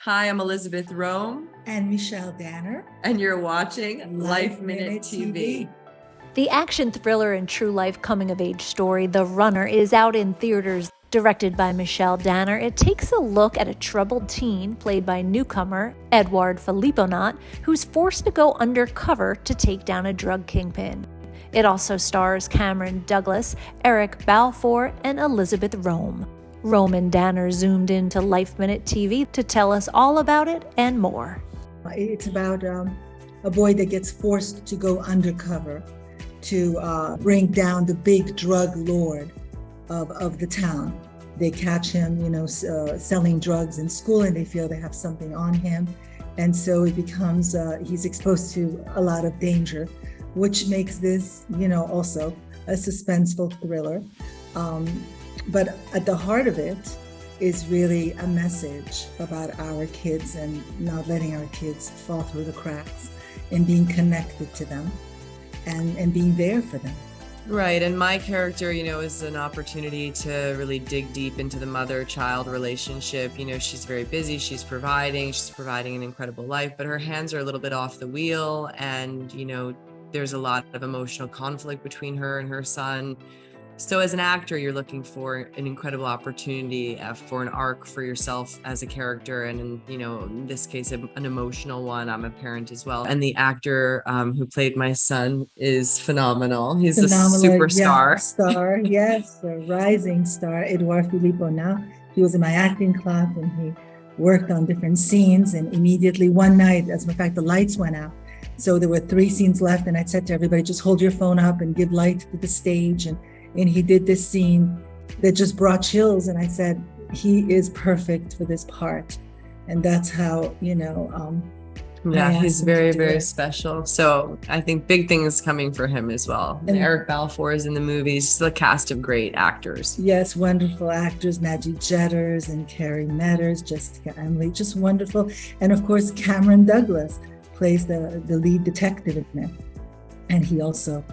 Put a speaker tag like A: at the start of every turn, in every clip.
A: Hi, I'm Elisabeth Röhm,
B: and Michelle Danner,
A: and you're watching LifeMinute TV.
C: The action thriller and true life coming of age story, The Runner, is out in theaters. Directed by Michelle Danner, it takes a look at a troubled teen, played by newcomer Edouard Philipponnat, who's forced to go undercover to take down a drug kingpin. It also stars Cameron Douglas, Eric Balfour, and Elisabeth Röhm. Röhm and Danner zoomed into LifeMinute TV to tell us all about it and more.
B: It's about a boy that gets forced to go undercover to bring down the big drug lord of the town. They catch him, selling drugs in school, and they feel they have something on him. And so it becomes, he's exposed to a lot of danger, which makes this, also a suspenseful thriller. But at the heart of it is really a message about our kids and not letting our kids fall through the cracks and being connected to them and being there for them.
A: Right, and my character, is an opportunity to really dig deep into the mother-child relationship. She's very busy, she's providing an incredible life, but her hands are a little bit off the wheel, and, there's a lot of emotional conflict between her and her son. So as an actor, you're looking for an incredible opportunity for an arc for yourself as a character. And in this case, an emotional one. I'm a parent as well. And the actor who played my son is phenomenal. He's a superstar.
B: Yes, a rising star, Edouard Philipponnat. He was in my acting class and he worked on different scenes. And immediately one night, as a matter of fact, the lights went out. So there were 3 scenes left. And I said to everybody, just hold your phone up and give light to the stage. And he did this scene that just brought chills. And I said, he is perfect for this part. And that's how,
A: he's very, very special. So I think big things coming for him as well. And Eric Balfour is in the movies, just a cast of great actors.
B: Yes, wonderful actors, Maggie Jetters and Carrie Metters, Jessica Emily, just wonderful. And of course, Cameron Douglas plays the lead detective in it. And he also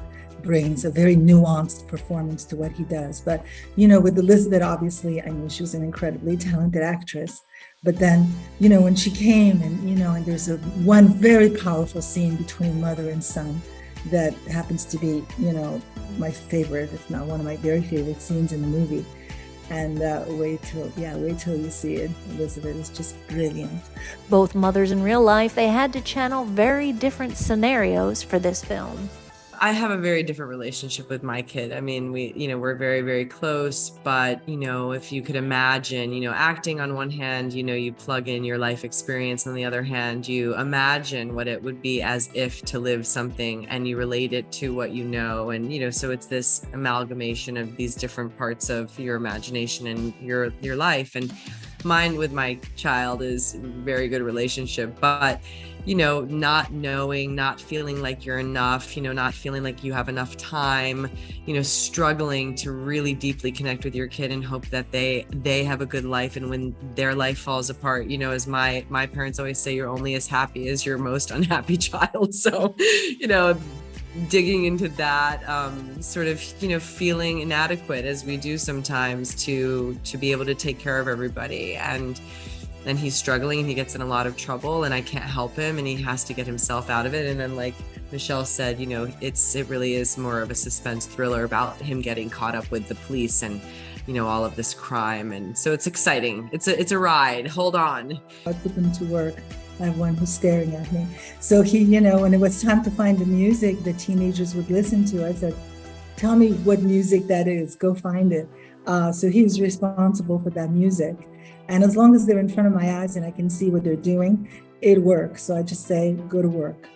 B: brings a very nuanced performance to what he does. But, with Elizabeth, obviously, I knew she was an incredibly talented actress. But then, when she came and there's one very powerful scene between mother and son that happens to be, my favorite, if not one of my very favorite scenes in the movie. And wait till you see it. Elizabeth is just brilliant.
C: Both mothers in real life, they had to channel very different scenarios for this film.
A: I have a very different relationship with my kid. I mean, we're very, very close, but, if you could imagine, acting on one hand, you plug in your life experience. On the other hand, you imagine what it would be as if to live something and you relate it to what you know. And, so it's this amalgamation of these different parts of your imagination and your life. And mine with my child is a very good relationship, but not knowing, not feeling like you're enough, not feeling like you have enough time, struggling to really deeply connect with your kid and hope that they have a good life. And when their life falls apart, as my parents always say, you're only as happy as your most unhappy child. So, digging into that, sort of, feeling inadequate as we do sometimes to be able to take care of everybody. And he's struggling and he gets in a lot of trouble and I can't help him and he has to get himself out of it. And then, like Michelle said, it really is more of a suspense thriller about him getting caught up with the police and, all of this crime. And so it's exciting. It's a ride. Hold on.
B: I put them to work. I have one who's staring at me. So he, when it was time to find the music that teenagers would listen to, I said, tell me what music that is. Go find it. So he was responsible for that music. And as long as they're in front of my eyes and I can see what they're doing, it works. So I just say, go to work.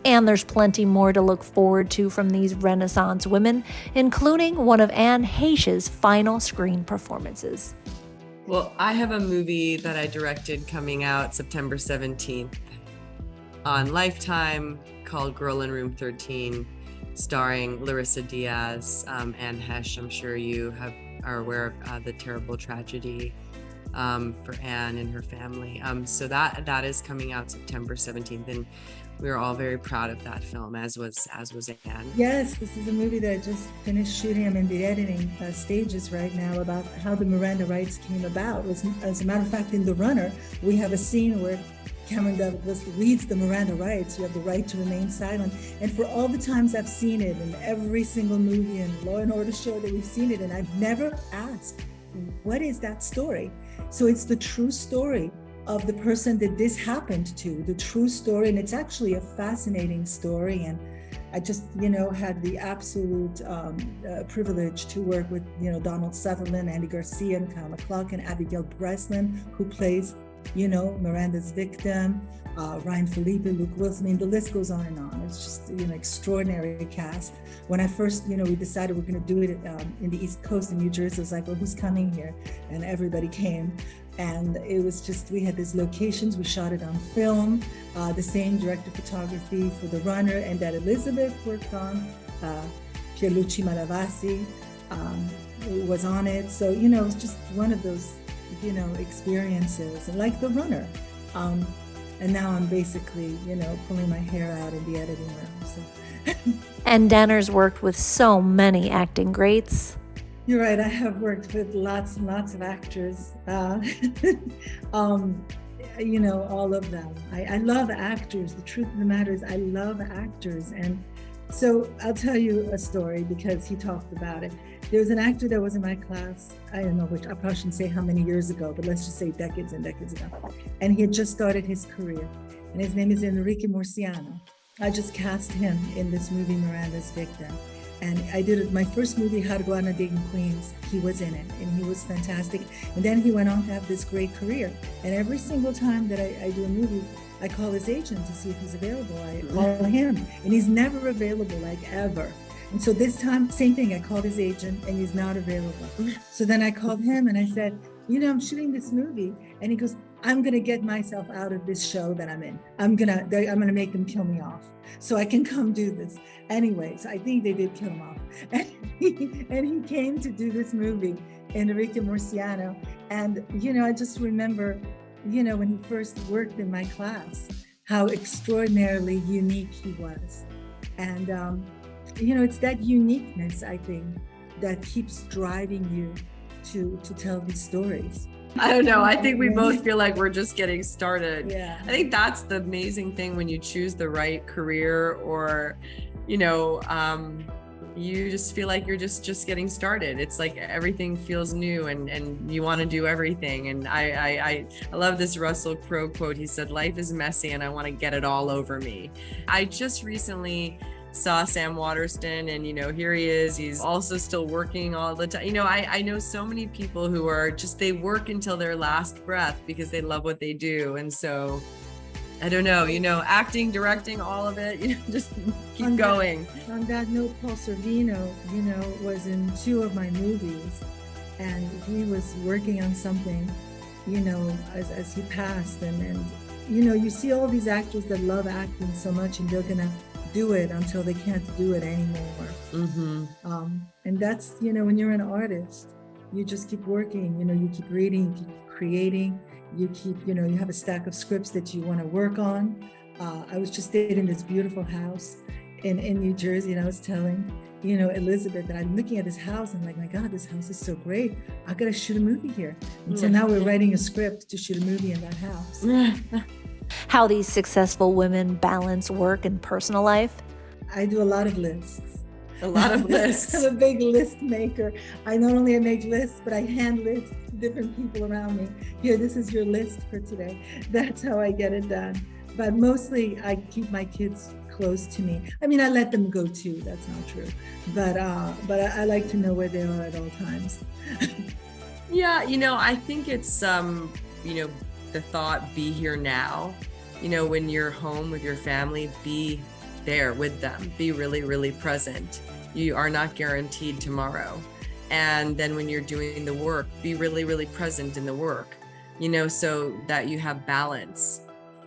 C: And there's plenty more to look forward to from these Renaissance women, including one of Anne Heche's final screen performances.
A: Well, I have a movie that I directed coming out September 17th on Lifetime called Girl in Room 13, starring Larissa Diaz, Anne Heche. I'm sure you are aware of the terrible tragedy for Anne and her family. So that is coming out September 17th, and we were all very proud of that film, as was Anne.
B: Yes, this is a movie that I just finished shooting. I'm in the editing stages right now about how the Miranda rights came about. As a matter of fact, in The Runner, we have a scene where Cameron Douglas reads the Miranda rights. You have the right to remain silent. And for all the times I've seen it in every single movie and Law and Order show that we've seen it, and I've never asked, what is that story? So it's the true story of the person that this happened to, the true story. And it's actually a fascinating story. And I just, had the absolute privilege to work with, Donald Sutherland, Andy Garcia, and Kyle MacLachlan, Abigail Breslin, who plays, Miranda's victim, Ryan Felipe, Luke Wilson. I mean, the list goes on and on. It's just, extraordinary cast. When I first, we decided we're going to do it in the East Coast in New Jersey, I was like, well, who's coming here? And everybody came. And it was just, we had these locations, we shot it on film, the same director of photography for The Runner, and that Elizabeth worked on, Pierluigi Malavasi was on it. So, it was just one of those, experiences, and like The Runner. And now I'm basically, pulling my hair out in the editing room. So.
C: And Danner's worked with so many acting greats.
B: You're right. I have worked with lots and lots of actors. All of them. I love actors. The truth of the matter is I love actors. And so I'll tell you a story because he talked about it. There was an actor that was in my class, I don't know which, I probably shouldn't say how many years ago, but let's just say decades and decades ago. And he had just started his career. And his name is Enrique Murciano. I just cast him in this movie, Miranda's Victim. And I did my first movie, How to Go Out on a Date in Queens. He was in it, and he was fantastic. And then he went on to have this great career. And every single time that I do a movie, I call his agent to see if he's available. I call him, and he's never available, like ever. And so this time, same thing, I called his agent, and he's not available. So then I called him, and I said, I'm shooting this movie. And he goes, I'm going to get myself out of this show that I'm in. I'm going to make them kill me off so I can come do this. Anyways, I think they did kill him off. And he came to do this movie, Enrique Murciano. And, I just remember, when he first worked in my class, how extraordinarily unique he was. And, it's that uniqueness, I think, that keeps driving you to tell these stories.
A: I don't know. I think we both feel like we're just getting started.
B: Yeah.
A: I think that's the amazing thing when you choose the right career, or, you just feel like you're just getting started. It's like everything feels new, and you want to do everything. And I love this Russell Crowe quote. He said, "Life is messy and I want to get it all over me." I just recently saw Sam Waterston, and here he is. He's also still working all the time. I know so many people who are they work until their last breath because they love what they do. And so I don't know, acting, directing, all of it, just keep going.
B: On that note, Paul Sorvino, was in 2 of my movies, and he was working on something, as he passed. And you see all these actors that love acting so much, and they're gonna do it until they can't do it anymore.
A: Mm-hmm.
B: And that's, when you're an artist, you just keep working, you keep reading, you keep creating, you keep, you have a stack of scripts that you want to work on. I was just staying in this beautiful house in New Jersey, and I was telling, Elizabeth, that I'm looking at this house, and I'm like, my God, this house is so great. I gotta shoot a movie here. And so now we're writing a script to shoot a movie in that house.
C: How these successful women balance work and personal life.
B: I do a lot of lists.
A: A lot of lists.
B: I'm a big list maker. I not only make lists, but I hand lists to different people around me. Here, this is your list for today. That's how I get it done. But mostly I keep my kids close to me. I mean, I let them go too. That's not true. But I like to know where they are at all times.
A: Yeah, I think it's, the thought, be here now. When you're home with your family, be there with them. Be really, really present. You are not guaranteed tomorrow. And then when you're doing the work, be really, really present in the work, so that you have balance,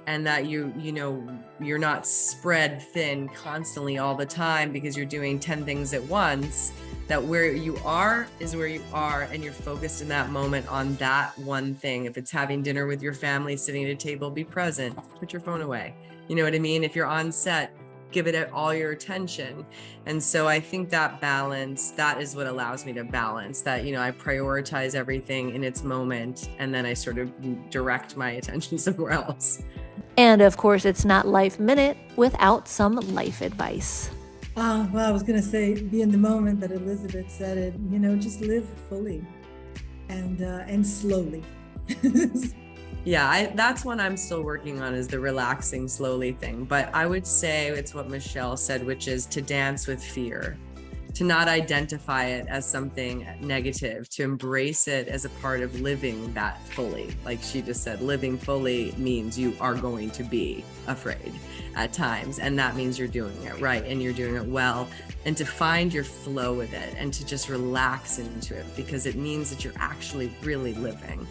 A: and that you're not spread thin constantly all the time because you're doing 10 things at once. that where you are is where you are, and you're focused in that moment on that one thing. If it's having dinner with your family, sitting at a table, be present, put your phone away. You know what I mean? If you're on set, give it all your attention. And so I think that balance, that is what allows me to balance that. I prioritize everything in its moment, and then I sort of direct my attention somewhere else.
C: And of course, it's not Life Minute without some life advice.
B: Well, I was going to say, be in the moment that Elizabeth said it, just live fully and slowly.
A: Yeah, that's one I'm still working on, is the relaxing slowly thing. But I would say it's what Michelle said, which is to dance with fear, to not identify it as something negative, to embrace it as a part of living that fully. Like she just said, living fully means you are going to be afraid at times. And that means you're doing it right and you're doing it well. And to find your flow with it and to just relax into it, because it means that you're actually really living.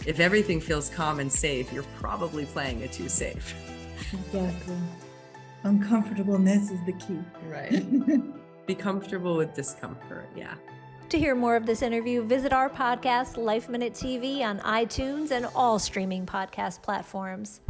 A: If everything feels calm and safe, you're probably playing it too safe.
B: Exactly. Uncomfortableness is the key.
A: Right. Be comfortable with discomfort. Yeah.
C: To hear more of this interview, visit our podcast, Life Minute TV, on iTunes and all streaming podcast platforms.